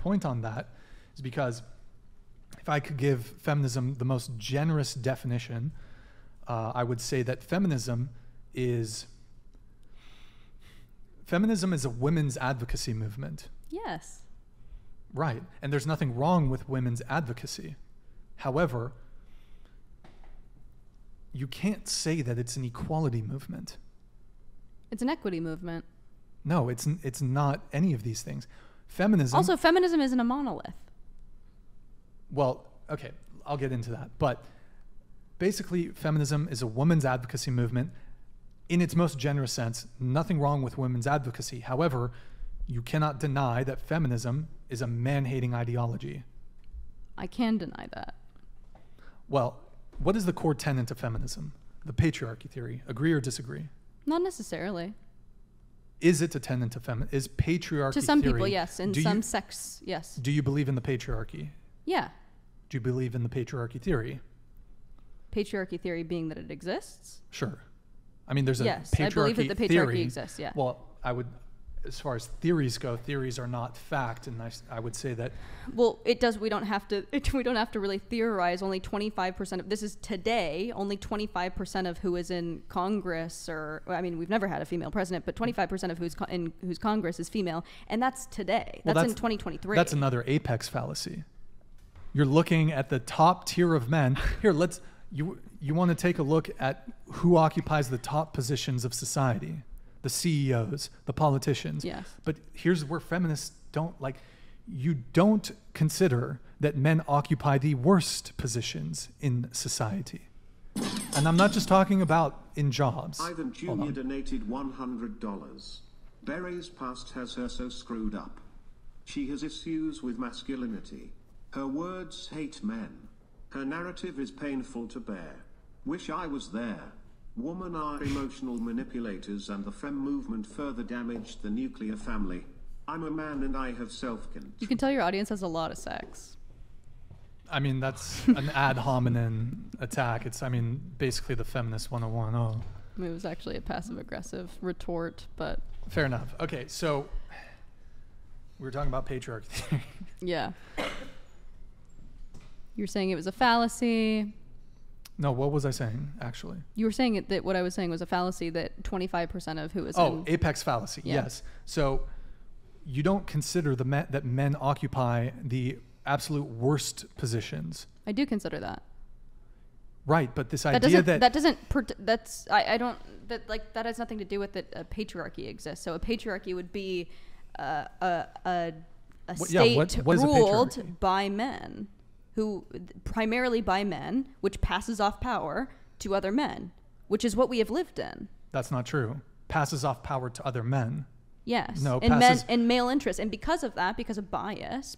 point on that is because if I could give feminism the most generous definition, I would say that feminism is a women's advocacy movement. Yes. Right. And there's nothing wrong with women's advocacy. However, you can't say that it's an equality movement. It's an equity movement. No, it's not any of these things. Feminism... Also, feminism isn't a monolith. Well, okay, I'll get into that. But basically, feminism is a women's advocacy movement. In its most generous sense, nothing wrong with women's advocacy. However, you cannot deny that feminism is a man-hating ideology. I can deny that. Well, what is the core tenet of feminism? The patriarchy theory. Agree or disagree? Not necessarily. Is it a tenet of feminism? Is patriarchy to some theory, people, yes. In some sects, yes. Do you believe in the patriarchy? Yeah. Do you believe in the patriarchy theory? Patriarchy theory being that it exists? Sure. I mean, there's a yes, patriarchy I believe that the patriarchy theory. exists, yeah. Well, I would, as far as theories go, theories are not fact, and I would say that... Well, it does, we don't have to really theorize. Only 25% of, this is today, only 25% of who is in Congress, or, I mean, we've never had a female president, but 25% of who's Congress is female, and that's today. That's in 2023. That's another apex fallacy. You're looking at the top tier of men. Here, you want to take a look at who occupies the top positions of society. The CEOs, the politicians. Yes. But here's where feminists you don't consider that men occupy the worst positions in society. And I'm not just talking about in jobs. Ivan Jr. donated $100. Berry's past has her so screwed up. She has issues with masculinity. Her words hate men. Her narrative is painful to bear. Wish I was there. Women are emotional manipulators, and the fem movement further damaged the nuclear family. I'm a man and I have self-control. You can tell your audience has a lot of sex. I mean, that's an ad hominem attack. It's, I mean, basically the feminist 101. Oh. I mean, it was actually a passive-aggressive retort, but... Fair enough. Okay, so we were talking about patriarchy. Yeah. You were saying it was a fallacy. No, what was I saying, actually? You were saying that what I was saying was a fallacy, that 25% of who is apex fallacy, yeah. Yes. So you don't consider that men occupy the absolute worst positions. I do consider that. Right, but this idea that has nothing to do with that a patriarchy exists. So a patriarchy would be a state ruled by men. Primarily by men, which passes off power to other men, which is what we have lived in. That's not true. Passes off power to other men. Yes. No, and male interest. And because of that, because of bias,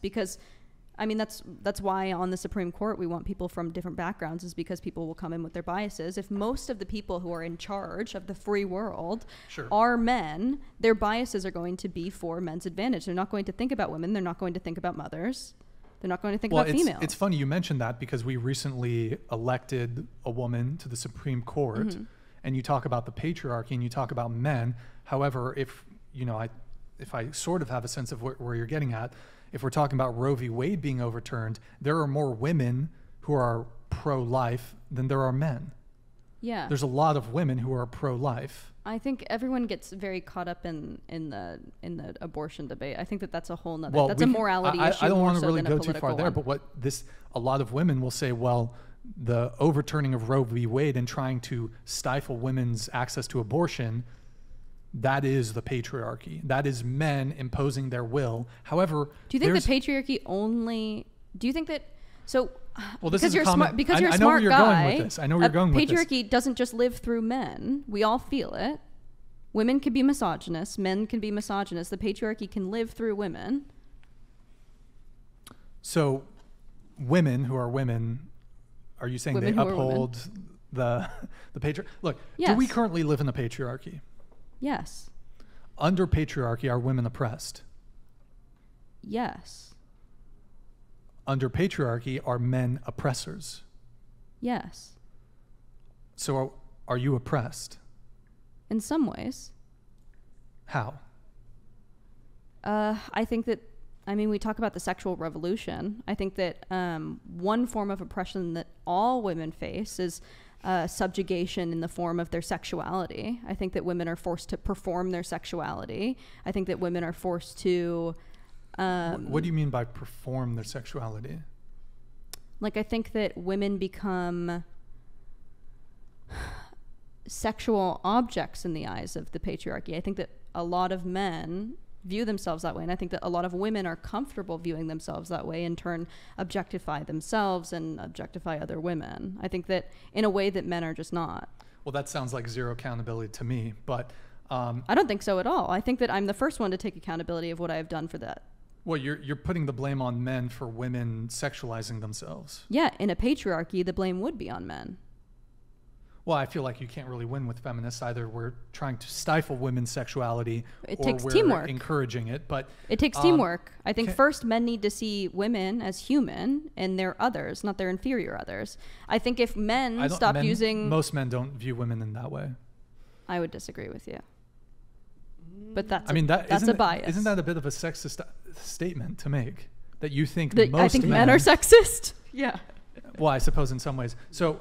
I mean, that's why on the Supreme Court we want people from different backgrounds, is because people will come in with their biases. If most of the people who are in charge of the free world are men, their biases are going to be for men's advantage. They're not going to think about women. They're not going to think about mothers. They're not going to think about females. It's funny you mentioned that, because we recently elected a woman to the Supreme Court, mm-hmm. and you talk about the patriarchy and you talk about men. However, if I sort of have a sense of where you're getting at, if we're talking about Roe v. Wade being overturned, there are more women who are pro-life than there are men. Yeah. There's a lot of women who are pro-life. I think everyone gets very caught up in the abortion debate. I think that's a whole nother. Well, that's a morality issue. I don't want to really go too far there, but a lot of women will say, well, the overturning of Roe v. Wade and trying to stifle women's access to abortion, that is the patriarchy. That is men imposing their will. However, do you think the patriarchy only? Do you think that? So, well, this because is you're smart. Because you're a I know smart where you're guy. Going with this. I know where you're going with this. Patriarchy doesn't just live through men. We all feel it. Women can be misogynist. Men can be misogynist. The patriarchy can live through women. So, women who are women, are you saying women they uphold the patriarchy? Look, yes. Do we currently live in a patriarchy? Yes. Under patriarchy, are women oppressed? Yes. Under patriarchy, are men oppressors? Yes. So are you oppressed? In some ways. How? I think that I mean, we talk about the sexual revolution. I think that one form of oppression that all women face is subjugation in the form of their sexuality. I think that women are forced to perform their sexuality. I think that women are forced to... what do you mean by perform their sexuality? Like, I think that women become sexual objects in the eyes of the patriarchy. I think that a lot of men view themselves that way, and I think that a lot of women are comfortable viewing themselves that way, in turn objectify themselves and objectify other women. I think that in a way that men are just not. Well, that sounds like zero accountability to me, but I don't think so at all. I think that I'm the first one to take accountability of what I have done for that. Well, you're putting the blame on men for women sexualizing themselves. Yeah, in a patriarchy, the blame would be on men. Well, I feel like you can't really win with feminists. Either we're trying to stifle women's sexuality, It or takes we're teamwork. encouraging it. But It takes teamwork. I think can- first men need to see women as human and they're others, not their inferior others. I think if men stop using... Most men don't view women in that way. I would disagree with you. But that's that's a bias. Isn't that a bit of a sexist statement to make? That you think That most I think men are sexist? Yeah. Well, I suppose in some ways. So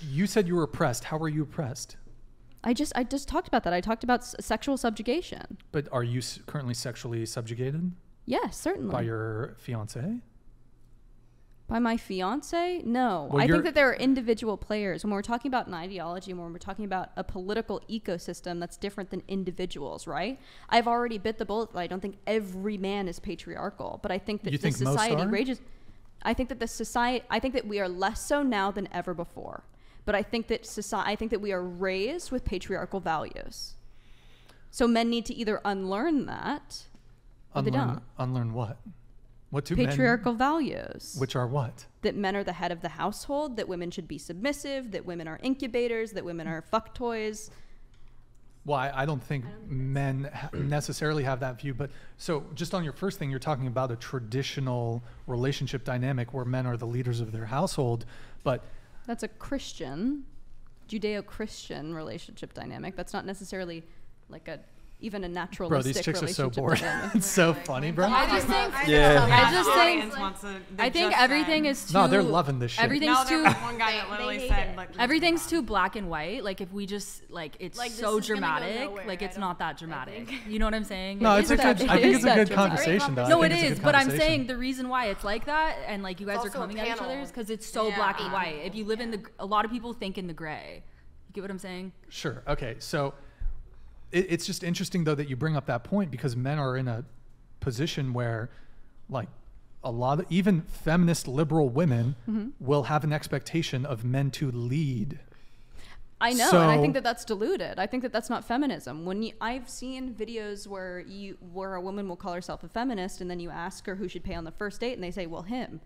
you said you were oppressed. How were you oppressed? I just talked about that. I talked about sexual subjugation. But are you currently sexually subjugated Yes, certainly. by your fiance? By my fiance? No. Well, I think that there are individual players. When we're talking about an ideology and when we're talking about a political ecosystem that's different than individuals, right? I've already bit the bullet that I don't think every man is patriarchal, but I think that You think most society are? rages. I think that we are less so now than ever before. But I think that we are raised with patriarchal values. So men need to either unlearn that or they don't. Unlearn what? What do Patriarchal values. Which are what? That men are the head of the household, that women should be submissive, that women are incubators, that women are fuck toys. Well, I don't think men necessarily have that view. But so just on your first thing, you're talking about a traditional relationship dynamic where men are the leaders of their household. But That's a Christian, Judeo-Christian relationship dynamic. That's not necessarily like even a naturalistic bro, these chicks are so relationship bored. dynamic. It's so funny, bro. I just think I think everything is too. No, they're loving this shit. Everything's No, too. there was one guy that literally said, like, Everything's too black and white. Like if we just it's Like, this so is gonna go dramatic. nowhere, Like it's I not don't- that dramatic. You know what I'm saying? No, It it's is a that- good. I it think is it's a that good dramatic. conversation, though. No, I it think it's a is, good but I'm conversation. saying the reason why it's like that, and like you guys are also a coming at each other, panel. is because it's so Yeah. black and white. If you live in a lot of people think in the gray. You get what I'm saying? Sure. Okay. So it's just interesting, though, that you bring up that point, because men are in a position where, like, a lot of even feminist liberal women will have an expectation of men to lead. I know, So- and I think that that's diluted. I think that that's not feminism. I've seen videos where a woman will call herself a feminist, and then you ask her who should pay on the first date, and they say, "Well, him."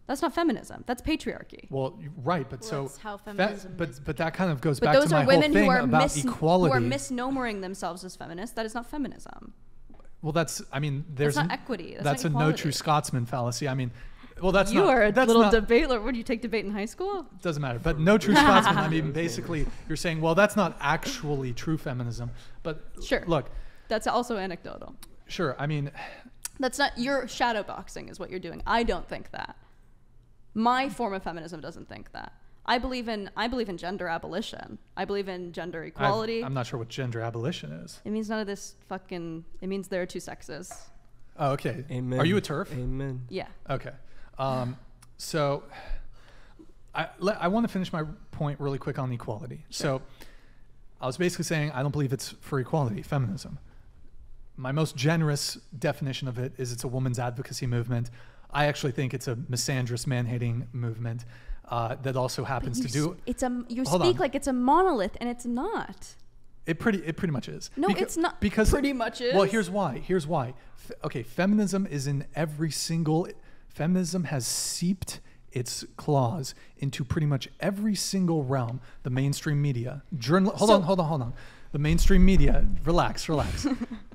That's not feminism. That's patriarchy. Well, right, but so that's how feminism is. but that kind of goes But back to those my are whole women thing who are about equality. who are misnomering themselves as feminists. That is not feminism. Well, there's That's not equity. That's not a no equality. true Scotsman fallacy. I mean, well, that's You not. are a that's little not, debater. What, did you take debate in high school? Doesn't matter. But no true Scotsman. I mean, basically, you're saying, well, that's not actually true feminism. But Sure. look, That's also anecdotal. sure. I mean, That's not, you're shadow boxing is what you're doing. I don't think that. My form of feminism doesn't think that. I believe in gender abolition. I believe in gender equality. I'm not sure what gender abolition is. It means none of this it means there are two sexes. Oh, okay. Amen. Are you a TERF? Amen. Yeah. Okay. So I want to finish my point really quick on equality. So I was basically saying I don't believe it's for equality, feminism. My most generous definition of it is it's a woman's advocacy movement. I actually think it's a misandrous, man-hating movement that also happens to do. You Hold speak on. like it's a monolith, and it's not. It pretty much is. No, it's not. Because Pretty much is. Well, here's why. Okay, feminism is in every single. Feminism has seeped its claws into pretty much every single realm. The mainstream media, Hold on. The mainstream media. Relax.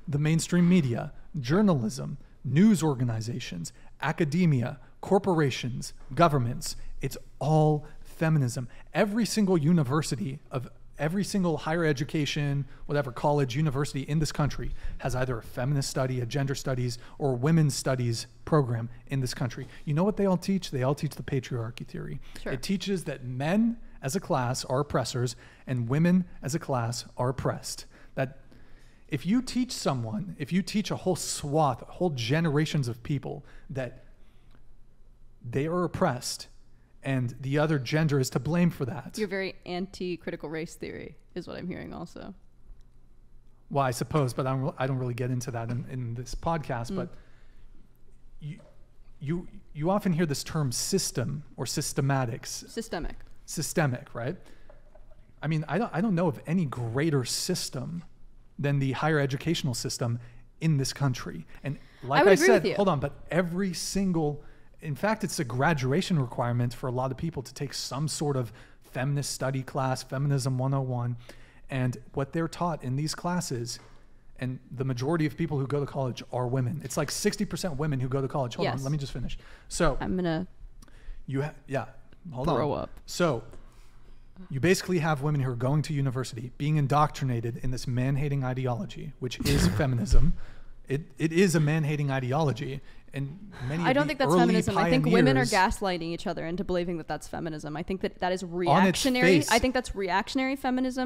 The mainstream media, journalism, news organizations, academia, corporations, governments. It's all feminism. Every single university of every single higher education, whatever, college, university in this country has either a feminist study, a gender studies, or women's studies program in this country. You know what they all teach? They all teach the patriarchy theory. Sure. It teaches that men as a class are oppressors and women as a class are oppressed. That if you teach someone, if you teach a whole swath, whole generations of people that they are oppressed and the other gender is to blame for that. You're very anti-critical race theory is what I'm hearing also. Well, I suppose, but I don't really get into that in this podcast. But you often hear this term system or systematics. Systemic, right? I mean, I don't know of any greater system than the higher educational system in this country. And like I said, hold on, but every single, in fact, it's a graduation requirement for a lot of people to take some sort of feminist study class, Feminism 101. And what they're taught in these classes, and the majority of people who go to college are women. It's like 60% women who go to college. Hold on, let me just finish. So I'm going to throw up. So you basically have women who are going to university, being indoctrinated in this man-hating ideology, which is feminism. It is a man-hating ideology. And many I don't think that's feminism. I think women are pioneers- gaslighting each other into believing that that's feminism. I think that is reactionary. face. I think that's reactionary feminism.